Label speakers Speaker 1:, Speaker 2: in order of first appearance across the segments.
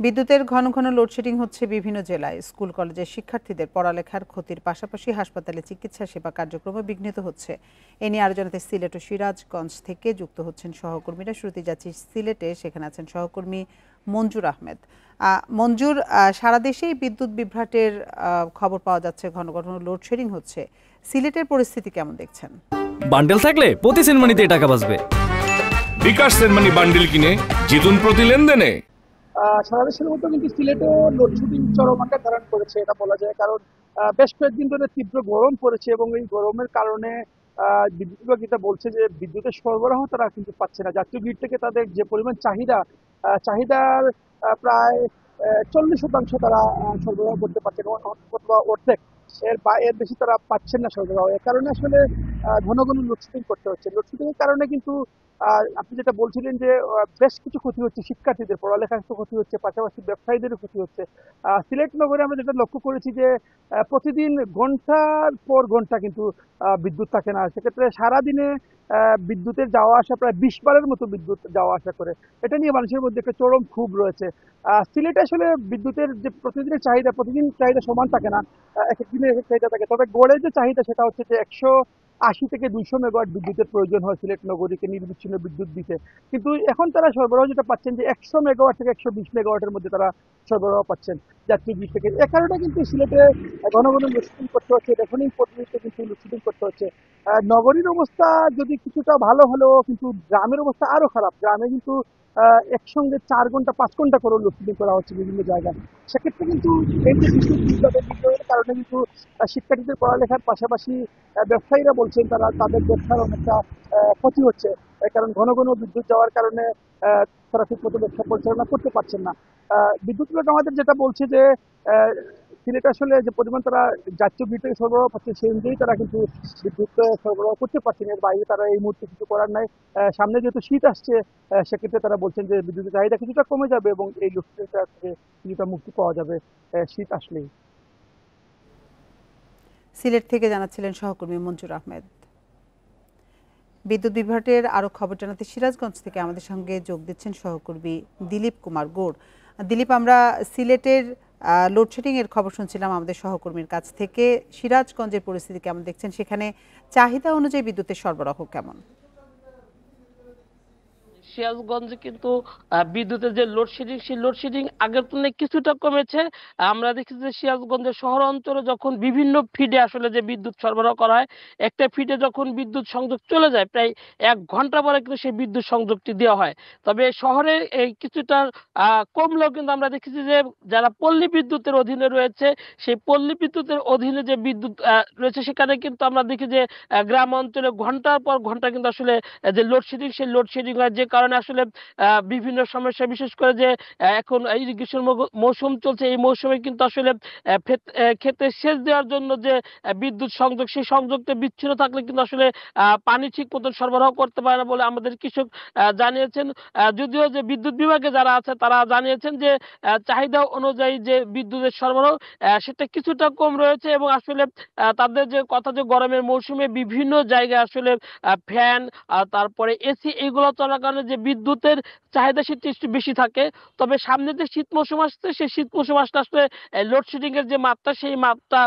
Speaker 1: বিদ্যুতের ঘন ঘন লোডশেডিং হচ্ছে বিভিন্ন জেলায়। স্কুল কলেজের শিক্ষার্থীদের পড়ালেখার ক্ষতির পাশাপাশি হাসপাতালে চিকিৎসা সেবা কার্যক্রমও বিঘ্নিত হচ্ছে। এ নিয়ে আরো জানাতে সিলেট ও সিরাজগঞ্জ থেকে যুক্ত হচ্ছেন সহকর্মীরা। শুরুতে যাচ্ছি সিলেটে, সেখানে আছেন সহকর্মী মঞ্জুর আহমেদ। মঞ্জুর, সারা দেশেই বিদ্যুৎ বিভ্রাটের খবর পাওয়া যাচ্ছে, ঘন ঘন লোডশেডিং হচ্ছে। সিলেটের পরিস্থিতি কেমন দেখছেন?
Speaker 2: বান্ডেল থাকলে প্রতি সেনমানিতে টাকা বাঁচবে।
Speaker 3: বিকাশ সেনমানি বান্ডেল কিনে জিতুন প্রতি লেনদেনে।
Speaker 4: সারা দেশের মতো কিন্তু সিলেটেও লোডশেডিং চরম আকার ধারণ করেছে এটা বলা যায়, কারণ বেশ কয়েকদিন ধরে তীব্র গরম পড়েছে এবং এই গরমের কারণে বিদ্যুৎ বিভাগ যেটা বলছে যে বিদ্যুতের সরবরাহ তারা কিন্তু পাচ্ছে না। জাতীয় গ্রিড থেকে তাদের যে পরিমাণ চাহিদার প্রায় 40% তারা সরবরাহ করতে পারছেন, অথবা অর্ধেক, এর বেশি তারা পাচ্ছেন না সরবরাহ। এর কারণে আসলে ঘন ঘন লোডশেডিং করতে হচ্ছে। লোডশেডিং এর কারণে কিন্তু আপনি যেটা বলছিলেন যে বেশ কিছু ক্ষতি হচ্ছে, শিক্ষার্থীদের পড়ালেখার ক্ষতি হচ্ছে, পাশাপাশি ব্যবসায়ীদেরও ক্ষতি হচ্ছে। সিলেট নগরে আমরা যেটা লক্ষ্য করেছি যে প্রতিদিন ঘন্টার পর ঘন্টা কিন্তু বিদ্যুৎ থাকে না। সেক্ষেত্রে সারাদিনে বিদ্যুতের যাওয়া আসা প্রায় 20 বারের মতো বিদ্যুৎ যাওয়া আসা করে। এটা নিয়ে মানুষের মধ্যে একটা চরম ক্ষোভ রয়েছে। সিলেটে আসলে বিদ্যুতের যে প্রতিদিন চাহিদা সমান থাকে না, এক এক দিনে এক এক চাহিদা থাকে। তবে গড়ে যে চাহিদা সেটা হচ্ছে যে 180 থেকে 200 মেগাওয়াট বিদ্যুতের প্রয়োজন হয় সিলেট নগরীকে নির্বিচ্ছিন্ন বিদ্যুৎ দিতে। কিন্তু এখন তারা সরবরাহ যেটা পাচ্ছেন যে 100 মেগাওয়াট থেকে 120 মেগাওয়াটের মধ্যে তারা সরবরাহ পাচ্ছেন জাতীয় গ্রিড থেকে। এ কারণে কিন্তু সিলেটে ঘন ঘন লোডশেডিং করতে হচ্ছে, রেকর্ডিং পদ্ধতিতে কিন্তু লোডশেডিং করতে হচ্ছে। নগরীর অবস্থা যদি কিছুটা ভালো হলেও কিন্তু গ্রামের অবস্থা আরো খারাপ। গ্রামে কিন্তু একসঙ্গে 4 ঘন্টা 5 ঘন্টা করে লোডশেডিং করা হচ্ছে বিভিন্ন জায়গায়। সেক্ষেত্রে কিন্তু এই যে বিদ্যুতের কারণে কিন্তু শিক্ষার্থীদের পড়ালেখার পাশাপাশি ব্যবসায়ীরা বলছেন তাদের ব্যবসার অনেকটা ক্ষতি হচ্ছে। কারণ ঘন ঘন বিদ্যুৎ যাওয়ার কারণে তারা ঠিক মতো ব্যবসা পরিচালনা করতে পারছেন না। বিদ্যুৎ বিভাগ আমাদের যেটা বলছে যে সিলেট আসলে যে পরিমাণ তারা জাতীয় গ্রিড থেকে সরবরাহ পাচ্ছে সেই অনুযায়ী তারা কিন্তু বিদ্যুৎ সরবরাহ করতে পারছেন। এর বাইরে তারা এই মুহূর্তে কিছু করার নাই। সামনে যেহেতু শীত আসছে, সেক্ষেত্রে তারা বলছেন যে বিদ্যুতের চাহিদা কিছুটা কমে যাবে এবং এই লোডশেডিং থেকে কিছুটা মুক্তি পাওয়া যাবে শীত আসলেই।
Speaker 1: সিলেট থেকে জানাচ্ছিলেন সহকর্মী মঞ্জুর আহমেদ। বিদ্যুৎ বিভ্রাটের আরো খবর জানাতে সিরাজগঞ্জ থেকে আমাদের সঙ্গে যোগ দিচ্ছেন সহকর্মী দিলীপ কুমার গৌড়। দিলীপ, আমরা সিলেটের লোডশেডিং এর খবর শুনছিলাম আমাদের সহকর্মীর কাছ থেকে। সিরাজগঞ্জের পরিস্থিতি কেমন দেখছেন? সেখানে চাহিদা অনুযায়ী বিদ্যুতের সরবরাহ কেমন?
Speaker 5: সিরাজগঞ্জে কিন্তু বিদ্যুতের যে লোডশেডিং, সেই লোডশেডিং আগের তুলনায় কিছুটা কমেছে। আমরা দেখি যে সিরাজগঞ্জের শহর অঞ্চলে যখন বিভিন্ন ফিডে আসলে যে বিদ্যুৎ সরবরাহ করা হয়, একটা ফিডে যখন বিদ্যুৎ সংযোগ চলে যায় প্রায় 1 ঘন্টা পরে কিন্তু সেই বিদ্যুৎ সংযোগটি দেওয়া হয়। তবে শহরে এই কিছুটা কমলেও কিন্তু আমরা দেখেছি যে যারা পল্লী বিদ্যুতের অধীনে রয়েছে, সেই পল্লী বিদ্যুতের অধীনে যে বিদ্যুৎ রয়েছে সেখানে কিন্তু আমরা দেখি যে গ্রাম অঞ্চলে ঘন্টার পর ঘন্টা কিন্তু আসলে যে লোডশেডিং, সেই লোডশেডিং হয়, যে কারণে আসলে বিভিন্ন সমস্যা, বিশেষ করে যে এখন ইরিগেশন মৌসুম চলছে, এই মৌসুমে কিন্তু আসলে ক্ষেতে সেচ দেওয়ার জন্য যে বিদ্যুৎ সংযোগ, সেই সংযোগটা বিচ্ছিন্ন থাকলে কিন্তু আসলে পানি ঠিক মতন সরবরাহ করতে পারে না বলে আমাদের কৃষক জানিয়েছেন। যদিও যে বিদ্যুৎ বিভাগে যারা আছে তারা জানিয়েছেন যে চাহিদা অনুযায়ী যে বিদ্যুতের সরবরাহ সেটা কিছুটা কম রয়েছে, এবং আসলে তাদের যে কথা যে গরমের মৌসুমে বিভিন্ন জায়গায় আসলে ফ্যান তারপরে এসি এগুলো চলার কারণে যে বিদ্যুতের চাহিদা সেটা একটু বেশি থাকে। তবে সামনে যে শীত মৌসুম আসছে, সেই শীত মৌসুম আসলে আসলে লোডশেডিং এর যে মাত্রা, সেই মাত্রা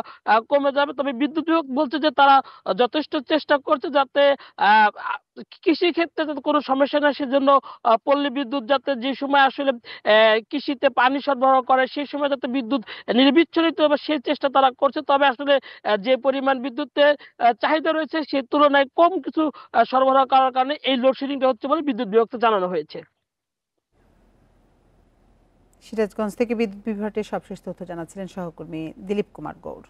Speaker 5: কমে যাবে। তবে বিদ্যুৎ বিভাগ বলছে যে তারা যথেষ্ট চেষ্টা করছে যাতে কৃষি ক্ষেত্রে যাতে কোনো সমস্যা না, সেজন্য পল্লী বিদ্যুৎ যাতে যে সময় আসলে কৃষিতে পানি সরবরাহ করে সেই সময় যাতে বিদ্যুৎ নির্বিচ্ছিন্ন হবে সেই চেষ্টা তারা করছে। তবে আসলে যে পরিমাণ বিদ্যুতের চাহিদা রয়েছে সেই তুলনায় কম কিছু সরবরাহ করার কারণে এই লোডশেডিংটা হচ্ছে বলে বিদ্যুৎ বিভাগকে জানানো হয়েছে।
Speaker 1: সিরাজগঞ্জ থেকে বিদ্যুৎ বিভ্রাটের সবশেষ তথ্য জানাচ্ছিলেন সহকর্মী দিলীপ কুমার গৌড়।